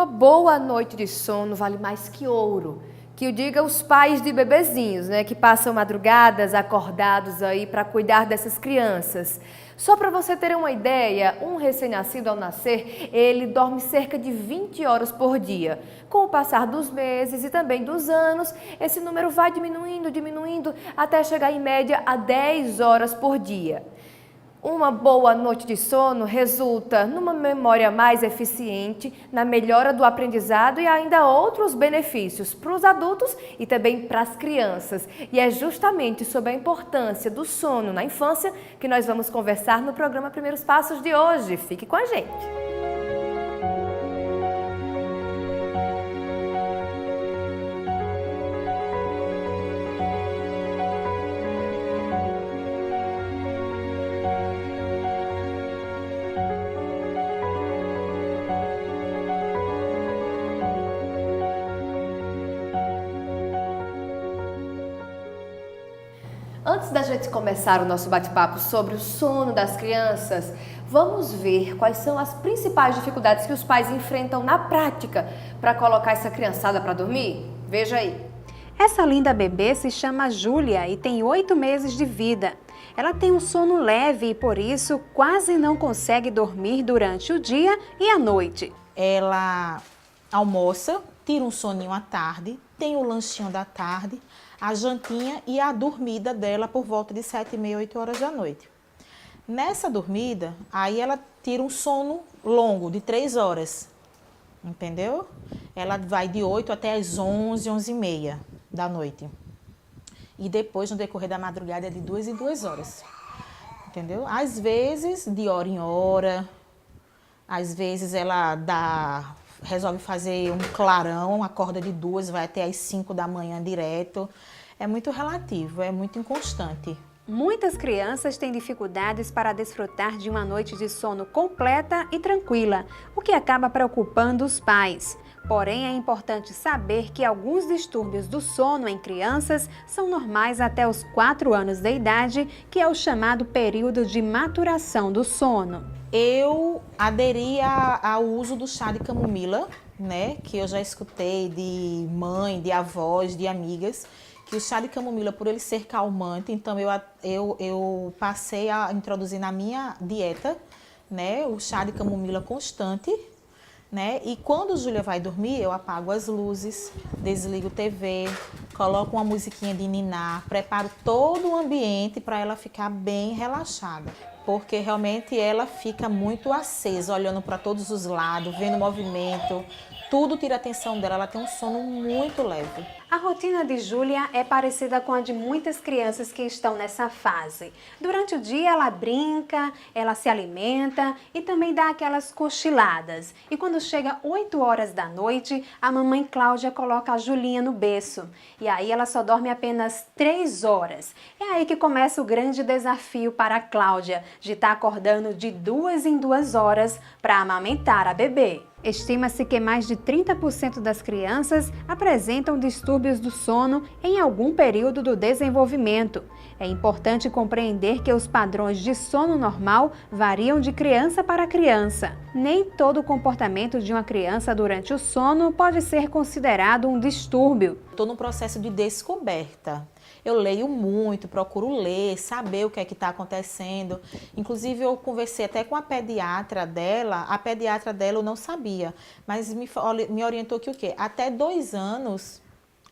uma boa noite de sono vale mais que ouro. Que o diga os pais de bebezinhos, né, que passam madrugadas acordados aí para cuidar dessas crianças. Só para você ter uma ideia, um recém-nascido ao nascer, ele dorme cerca de 20 horas por dia. Com o passar dos meses e também dos anos, esse número vai diminuindo, até chegar em média a 10 horas por dia. Uma boa noite de sono resulta numa memória mais eficiente, na melhora do aprendizado e ainda outros benefícios para os adultos e também para as crianças. E é justamente sobre a importância do sono na infância que nós vamos conversar no programa Primeiros Passos de hoje. Fique com a gente! Antes da gente começar o nosso bate-papo sobre o sono das crianças, vamos ver quais são as principais dificuldades que os pais enfrentam na prática para colocar essa criançada para dormir? Veja aí. Essa linda bebê se chama Júlia e tem 8 meses de vida. Ela tem um sono leve e por isso quase não consegue dormir durante o dia e a noite. Ela almoça, tira um soninho à tarde, tem o lanchinho da tarde, a jantinha e a dormida dela por volta de 7h30, 8 horas da noite. Nessa dormida, aí ela tira um sono longo, de 3 horas, entendeu? Ela vai de 8 até as 11, 11h30 da noite. E depois, no decorrer da madrugada, é de 2 em 2 horas, entendeu? Às vezes, de hora em hora, às vezes ela resolve fazer um clarão, acorda de 2, vai até às 5 da manhã direto. É muito relativo, é muito inconstante. Muitas crianças têm dificuldades para desfrutar de uma noite de sono completa e tranquila, o que acaba preocupando os pais. Porém, é importante saber que alguns distúrbios do sono em crianças são normais até os 4 anos de idade, que é o chamado período de maturação do sono. Eu aderi ao uso do chá de camomila, né, que eu já escutei de mãe, de avós, de amigas, que o chá de camomila, por ele ser calmante, então eu passei a introduzir na minha dieta, né, o chá de camomila constante, né, e quando a Júlia vai dormir, eu apago as luzes, desligo a TV, coloco uma musiquinha de ninar, preparo todo o ambiente para ela ficar bem relaxada. Porque realmente ela fica muito acesa, olhando para todos os lados, vendo movimento, tudo tira a atenção dela, ela tem um sono muito leve. A rotina de Júlia é parecida com a de muitas crianças que estão nessa fase. Durante o dia ela brinca, ela se alimenta e também dá aquelas cochiladas. E quando chega 8 horas da noite, a mamãe Cláudia coloca a Julinha no berço. E aí ela só dorme apenas 3 horas. É aí que começa o grande desafio para a Cláudia, de estar acordando de 2 em 2 horas para amamentar a bebê. Estima-se que mais de 30% das crianças apresentam distúrbios do sono em algum período do desenvolvimento. É importante compreender que os padrões de sono normal variam de criança para criança. Nem todo comportamento de uma criança durante o sono pode ser considerado um distúrbio. Estou no processo de descoberta. Eu leio muito, procuro ler, saber o que é que está acontecendo. Inclusive, eu conversei até com a pediatra dela eu não sabia, mas me orientou que o quê? Até 2 anos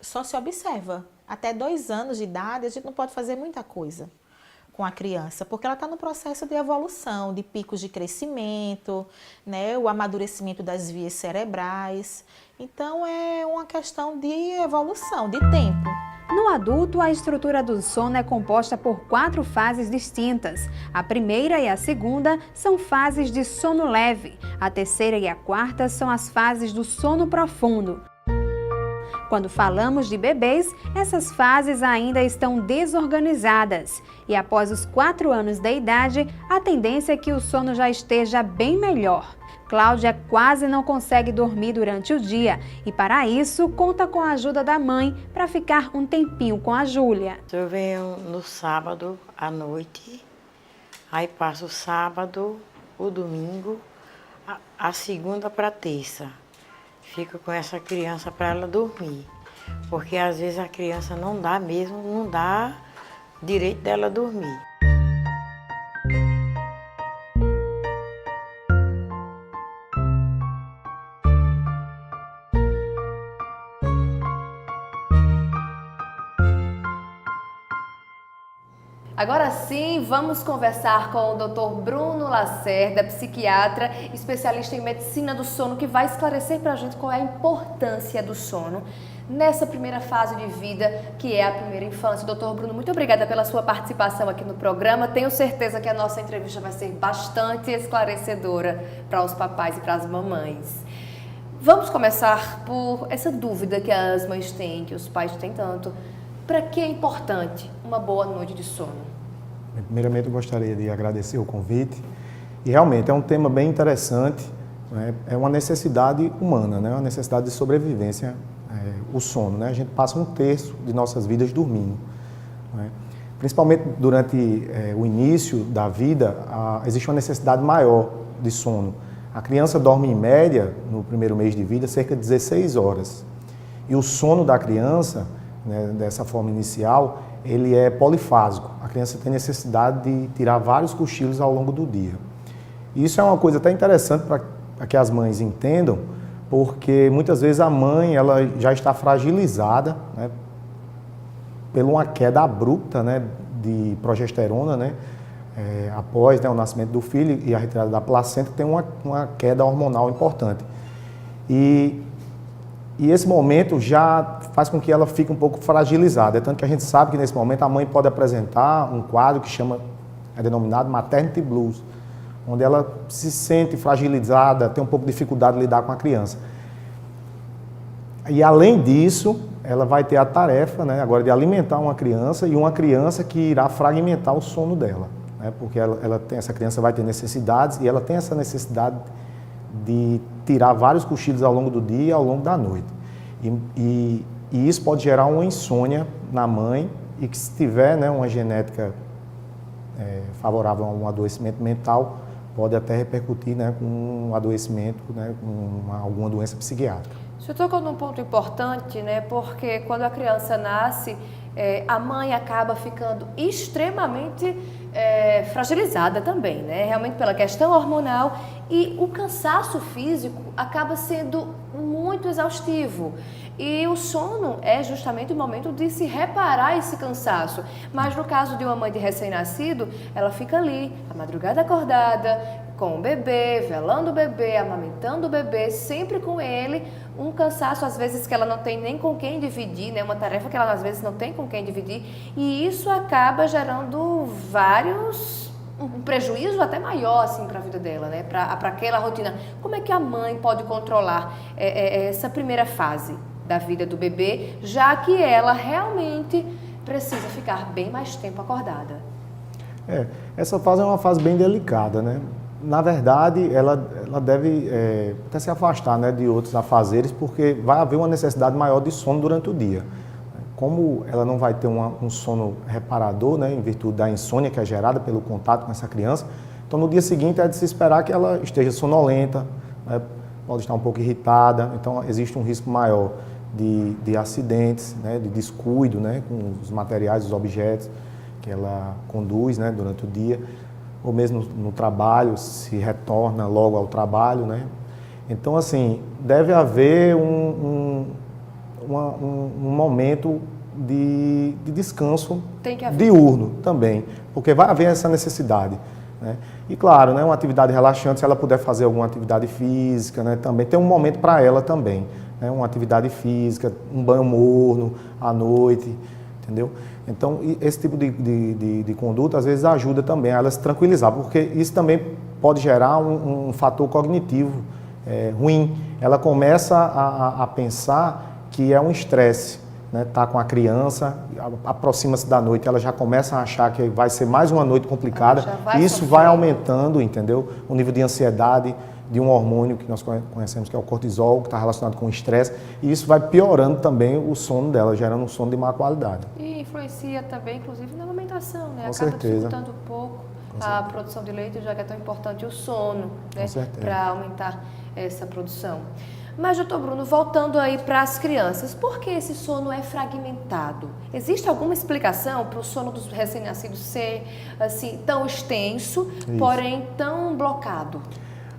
só se observa. Até 2 anos de idade a gente não pode fazer muita coisa com a criança, porque ela está no processo de evolução, de picos de crescimento, né, o amadurecimento das vias cerebrais. Então, é uma questão de evolução, de tempo. No adulto, a estrutura do sono é composta por 4 fases distintas. A primeira e a segunda são fases de sono leve. A terceira e a quarta são as fases do sono profundo. Quando falamos de bebês, essas fases ainda estão desorganizadas. E após os 4 anos de idade, a tendência é que o sono já esteja bem melhor. Cláudia quase não consegue dormir durante o dia e, para isso, conta com a ajuda da mãe para ficar um tempinho com a Júlia. Eu venho no sábado à noite, aí passo o sábado, o domingo, a segunda para terça. fico com essa criança para ela dormir. Porque às vezes a criança não dá mesmo, não dá direito dela dormir. Agora sim, vamos conversar com o Dr. Bruno Lacerda, psiquiatra, especialista em medicina do sono, que vai esclarecer para a gente qual é a importância do sono nessa primeira fase de vida, que é a primeira infância. Dr. Bruno, muito obrigada pela sua participação aqui no programa. Tenho certeza que a nossa entrevista vai ser bastante esclarecedora para os papais e para as mamães. Vamos começar por essa dúvida que as mães têm, que os pais têm tanto. Para que é importante uma boa noite de sono? Primeiramente, eu gostaria de agradecer o convite. E realmente é um tema bem interessante, né? É uma necessidade humana, né? Uma necessidade de sobrevivência, o sono, né? A gente passa 1/3 de nossas vidas dormindo, né? Principalmente durante o início da vida, existe uma necessidade maior de sono. A criança dorme em média, no primeiro mês de vida, cerca de 16 horas. E o sono da criança, né, dessa forma inicial, ele é polifásico. A criança tem necessidade de tirar vários cochilos ao longo do dia. E isso é uma coisa até interessante para que as mães entendam, porque muitas vezes a mãe ela já está fragilizada, né, por uma queda abrupta, né, de progesterona, né, após, né, o nascimento do filho e a retirada da placenta, tem uma queda hormonal importante. E esse momento já faz com que ela fique um pouco fragilizada. É tanto que a gente sabe que nesse momento a mãe pode apresentar um quadro que é denominado maternity blues, onde ela se sente fragilizada, tem um pouco de dificuldade de lidar com a criança. E além disso, ela vai ter a tarefa, né, agora de alimentar uma criança, e uma criança que irá fragmentar o sono dela, né, porque essa criança vai ter necessidades e ela tem essa necessidade de tirar vários cochilos ao longo do dia e ao longo da noite. E isso pode gerar uma insônia na mãe e que, se tiver, né, uma genética favorável a um adoecimento mental, pode até repercutir, né, com um adoecimento, né, com alguma doença psiquiátrica. O senhor tocou num ponto importante, né? Porque quando a criança nasce, a mãe acaba ficando extremamente fragilizada também, né? Realmente pela questão hormonal, e o cansaço físico acaba sendo muito exaustivo. E o sono é justamente o momento de se reparar esse cansaço. Mas no caso de uma mãe de recém-nascido, ela fica ali, a madrugada acordada, com o bebê, velando o bebê, amamentando o bebê, sempre com ele, um cansaço às vezes que ela não tem nem com quem dividir, né? Uma tarefa que ela às vezes não tem com quem dividir, e isso acaba gerando um prejuízo até maior assim para a vida dela, né? Para aquela rotina. Como é que a mãe pode controlar essa primeira fase da vida do bebê, já que ela realmente precisa ficar bem mais tempo acordada? Essa fase é uma fase bem delicada, né? Na verdade, ela deve até se afastar, né, de outros afazeres, porque vai haver uma necessidade maior de sono durante o dia. Como ela não vai ter um sono reparador, né, em virtude da insônia que é gerada pelo contato com essa criança, então no dia seguinte é de se esperar que ela esteja sonolenta, né, pode estar um pouco irritada, então existe um risco maior de acidentes, né, de descuido, né, com os materiais, os objetos que ela conduz, né, durante o dia, ou mesmo no trabalho, se retorna logo ao trabalho, né? Então, assim, deve haver um momento de descanso diurno também, porque vai haver essa necessidade, né? E claro, né, uma atividade relaxante, se ela puder fazer alguma atividade física, né, também tem um momento para ela também, né, uma atividade física, um banho morno à noite, entendeu? Então, esse tipo de conduta, às vezes, ajuda também a ela se tranquilizar, porque isso também pode gerar um fator cognitivo ruim. Ela começa a pensar que é um estresse, né? Tá com a criança, aproxima-se da noite, ela já começa a achar que vai ser mais uma noite complicada, e isso vai aumentando, entendeu? O nível de ansiedade, de um hormônio que nós conhecemos, que é o cortisol, que está relacionado com o estresse, e isso vai piorando também o sono dela, gerando um sono de má qualidade. E influencia também, inclusive, na alimentação, né? Com Acaba certeza. dificultando um pouco a produção de leite, já que é tão importante o sono, né? Para aumentar essa produção. Mas, doutor Bruno, voltando aí para as crianças, por que esse sono é fragmentado? Existe alguma explicação para o sono dos recém-nascidos ser assim tão extenso, porém tão blocado?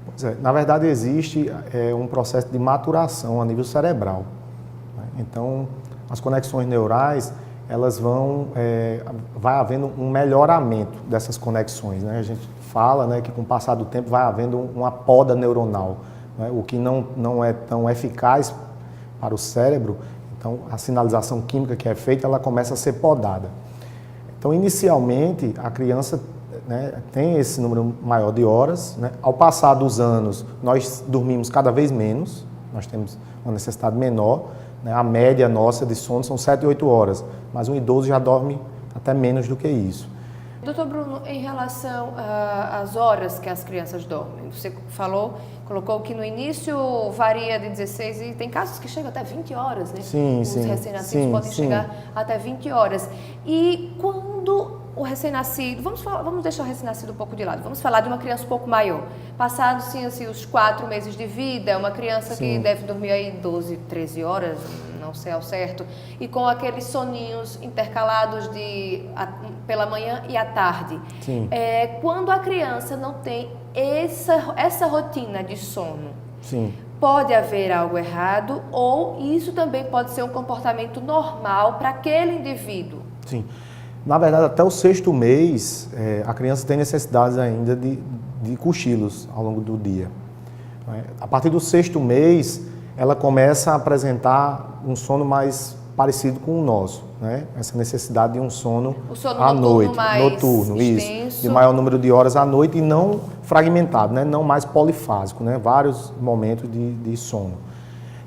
Pois é, na verdade, existe um processo de maturação a nível cerebral, né? Então, as conexões neurais, elas vai havendo um melhoramento dessas conexões, né? A gente fala, né, que com o passar do tempo vai havendo uma poda neuronal, né? O que não é tão eficaz para o cérebro, então a sinalização química que é feita, ela começa a ser podada. Então, inicialmente, a criança, né, tem esse número maior de horas, né? Ao passar dos anos, nós dormimos cada vez menos, nós temos uma necessidade menor, né? A média nossa de sono são 7 e 8 horas, mas um idoso já dorme até menos do que isso. Doutor Bruno, em relação às horas que as crianças dormem, você colocou que no início varia de 16 e tem casos que chegam até 20 horas, né? Sim, Os recém-nascidos podem chegar até 20 horas. E quando o recém-nascido, vamos deixar o recém-nascido um pouco de lado, vamos falar de uma criança um pouco maior. Passados sim, assim, os 4 meses de vida, uma criança que deve dormir aí 12, 13 horas, não sei ao certo, e com aqueles soninhos intercalados pela manhã e à tarde. Sim. Quando a criança não tem essa rotina de sono, Sim. pode haver algo errado ou isso também pode ser um comportamento normal para aquele indivíduo? Sim. Na verdade, até o 6º mês, a criança tem necessidades ainda de cochilos ao longo do dia. A partir do 6º mês, ela começa a apresentar um sono mais parecido com o nosso, né? Essa necessidade de um sono à noite, noturno, isso, de maior número de horas à noite e não fragmentado, né? Não mais polifásico, né? Vários momentos de sono.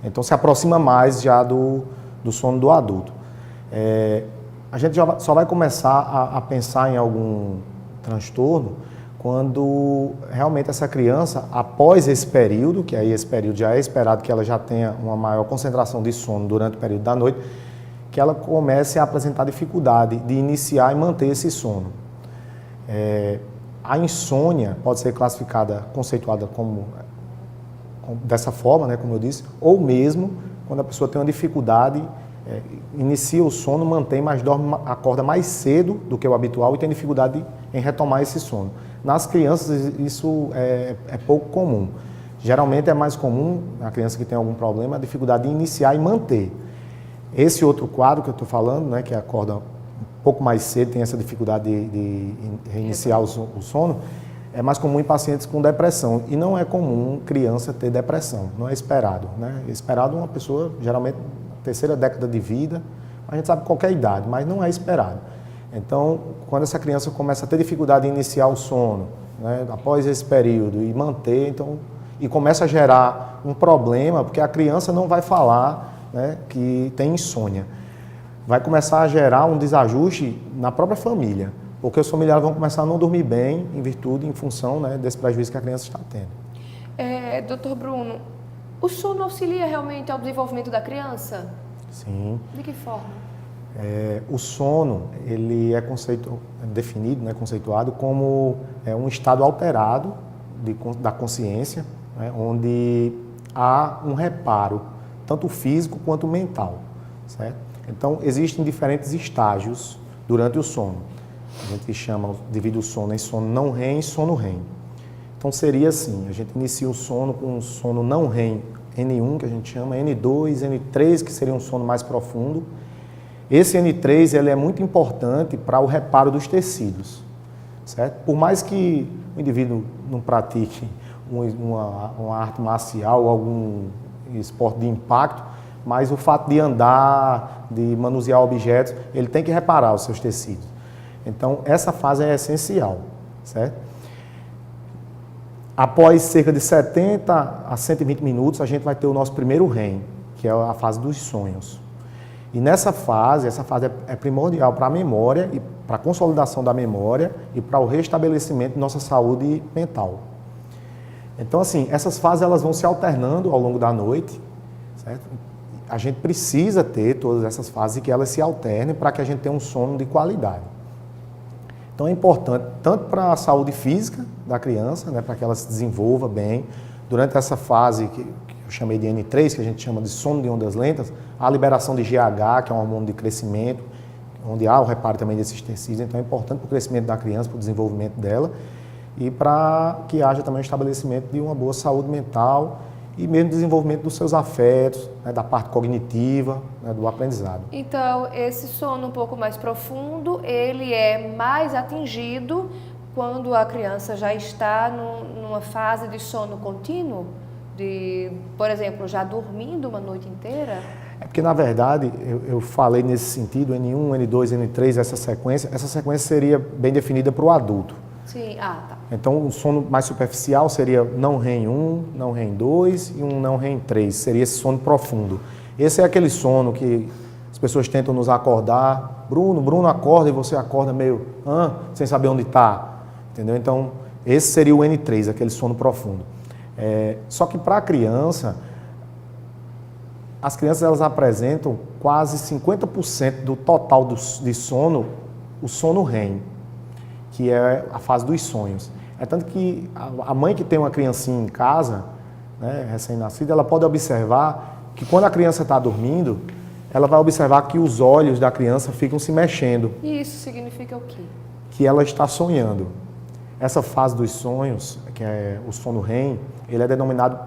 Então, se aproxima mais já do sono do adulto. A gente só vai começar a pensar em algum transtorno quando realmente essa criança, após esse período, que aí esse período já é esperado que ela já tenha uma maior concentração de sono durante o período da noite, que ela comece a apresentar dificuldade de iniciar e manter esse sono. A insônia pode ser conceituada como dessa forma, né, como eu disse, ou mesmo quando a pessoa tem uma dificuldade, inicia o sono, mantém, mas acorda mais cedo do que o habitual e tem dificuldade em retomar esse sono. Nas crianças, isso é pouco comum. Geralmente é mais comum, na criança que tem algum problema, a dificuldade de iniciar e manter. Esse outro quadro que eu estou falando, né, que acorda um pouco mais cedo, tem essa dificuldade de reiniciar o sono, é mais comum em pacientes com depressão. E não é comum criança ter depressão, não é esperado, né? É esperado uma pessoa, geralmente, na 3ª década de vida, a gente sabe qualquer idade, mas não é esperado. Então, quando essa criança começa a ter dificuldade em iniciar o sono, né, após esse período, e manter, e começa a gerar um problema, porque a criança não vai falar, né, que tem insônia. Vai começar a gerar um desajuste na própria família, porque os familiares vão começar a não dormir bem em função, né, desse prejuízo que a criança está tendo. Doutor Bruno, o sono auxilia realmente ao desenvolvimento da criança? Sim. De que forma? O sono, ele é definido, né, conceituado como um estado alterado da consciência, né, onde há um reparo, tanto físico quanto mental, certo? Então, existem diferentes estágios durante o sono. A gente divide o sono em sono não REM e sono REM. Então, seria assim, a gente inicia o sono com um sono não REM N1, que a gente chama, N2, N3, que seria um sono mais profundo. Esse N3 ele é muito importante para o reparo dos tecidos, certo? Por mais que o indivíduo não pratique uma arte marcial ou algum esporte de impacto, mas o fato de andar, de manusear objetos, ele tem que reparar os seus tecidos. Então, essa fase é essencial, certo? Após cerca de 70 a 120 minutos, a gente vai ter o nosso primeiro REM, que é a fase dos sonhos. E essa fase é primordial para a memória e para a consolidação da memória e para o restabelecimento de nossa saúde mental. Então, assim, essas fases elas vão se alternando ao longo da noite, certo? A gente precisa ter todas essas fases e que elas se alternem para que a gente tenha um sono de qualidade. Então, é importante tanto para a saúde física da criança, né, para que ela se desenvolva bem, durante essa fase que eu chamei de N3, que a gente chama de sono de ondas lentas, há a liberação de GH, que é um hormônio de crescimento, onde há o reparo também desses tecidos, então é importante para o crescimento da criança, para o desenvolvimento dela, e para que haja também o estabelecimento de uma boa saúde mental e mesmo desenvolvimento dos seus afetos, né, da parte cognitiva, né, do aprendizado. Então, esse sono um pouco mais profundo, ele é mais atingido quando a criança já está numa fase de sono contínuo? Por exemplo, já dormindo uma noite inteira? É porque, na verdade, eu falei nesse sentido, N1, N2, N3, essa sequência seria bem definida para o adulto. Sim, tá. Então, o sono mais superficial seria não REM 1, não REM 2 e um não REM 3. Seria esse sono profundo. Esse é aquele sono que as pessoas tentam nos acordar. Bruno acorda e você acorda meio sem saber onde está. Entendeu? Então, esse seria o N3, aquele sono profundo. Só que para a criança, as crianças elas apresentam quase 50% do total de sono, o sono REM, que é a fase dos sonhos. É tanto que a mãe que tem uma criancinha em casa, né, recém-nascida, ela pode observar que quando a criança está dormindo, ela vai observar que os olhos da criança ficam se mexendo. E isso significa o quê? Que ela está sonhando. Essa fase dos sonhos, que é o sono REM, ele é denominado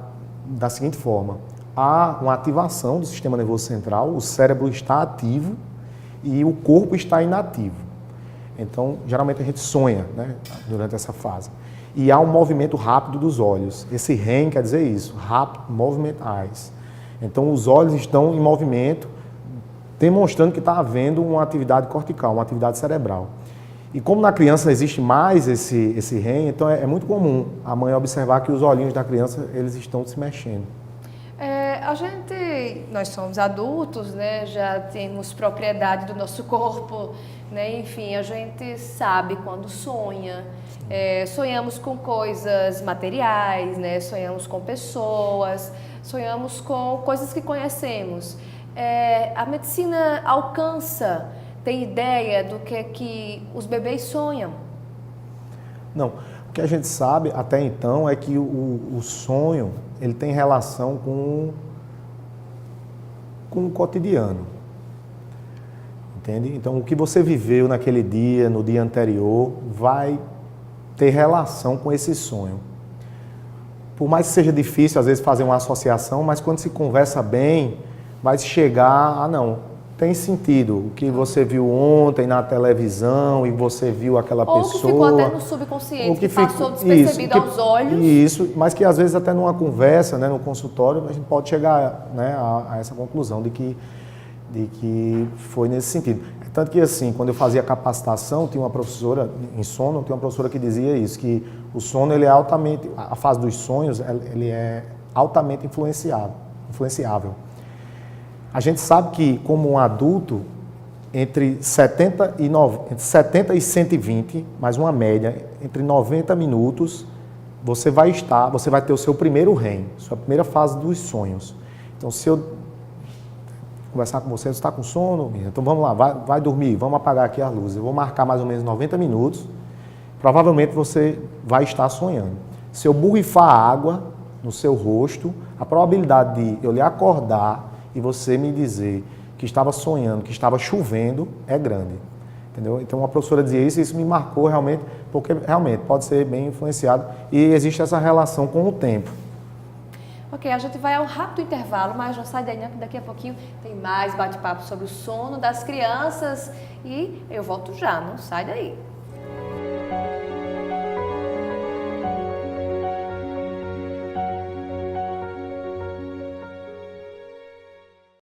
da seguinte forma: há uma ativação do sistema nervoso central, o cérebro está ativo e o corpo está inativo. Então, geralmente a gente sonha, né, durante essa fase. E há um movimento rápido dos olhos. Esse REM quer dizer isso, Rapid Movement Eyes. Então, os olhos estão em movimento, demonstrando que está havendo uma atividade cortical, uma atividade cerebral. E como na criança existe mais esse REM, então é muito comum a mãe observar que os olhinhos da criança eles estão se mexendo. Nós somos adultos, né? Já temos propriedade do nosso corpo, né? Enfim, a gente sabe quando sonha. Sonhamos com coisas materiais, né? Sonhamos com pessoas, sonhamos com coisas que conhecemos. A medicina tem ideia do que os bebês sonham? Não. O que a gente sabe até então é que o sonho ele tem relação com o cotidiano. Entende? Então, o que você viveu naquele dia, no dia anterior, vai ter relação com esse sonho. Por mais que seja difícil, às vezes, fazer uma associação, mas quando se conversa bem, vai chegar não, tem sentido. O que você viu ontem na televisão e você viu aquela pessoa... Ou que ficou até no subconsciente, que passou despercebido aos olhos. Isso, mas que às vezes até numa conversa, né, no consultório, a gente pode chegar, né, a essa conclusão de que foi nesse sentido. Tanto que assim, quando eu fazia capacitação, tinha uma professora em sono, tinha uma professora que dizia isso, que o sono ele é altamente, a fase dos sonhos, ele é altamente influenciável. A gente sabe que, como um adulto, entre 70 e 120, mais uma média, entre 90 minutos, você vai ter o seu primeiro REM, sua primeira fase dos sonhos. Então, se eu conversar com você está com sono, então vamos lá, vai dormir, vamos apagar aqui as luzes. Eu vou marcar mais ou menos 90 minutos, provavelmente você vai estar sonhando. Se eu borrifar água no seu rosto, a probabilidade de eu lhe acordar e você me dizer que estava sonhando, que estava chovendo, é grande. Entendeu? Então, a professora dizia isso e isso me marcou realmente, porque realmente pode ser bem influenciado e existe essa relação com o tempo. Ok, a gente vai a um rápido intervalo, mas não sai daí não, que daqui a pouquinho tem mais bate-papo sobre o sono das crianças e eu volto já, não sai daí.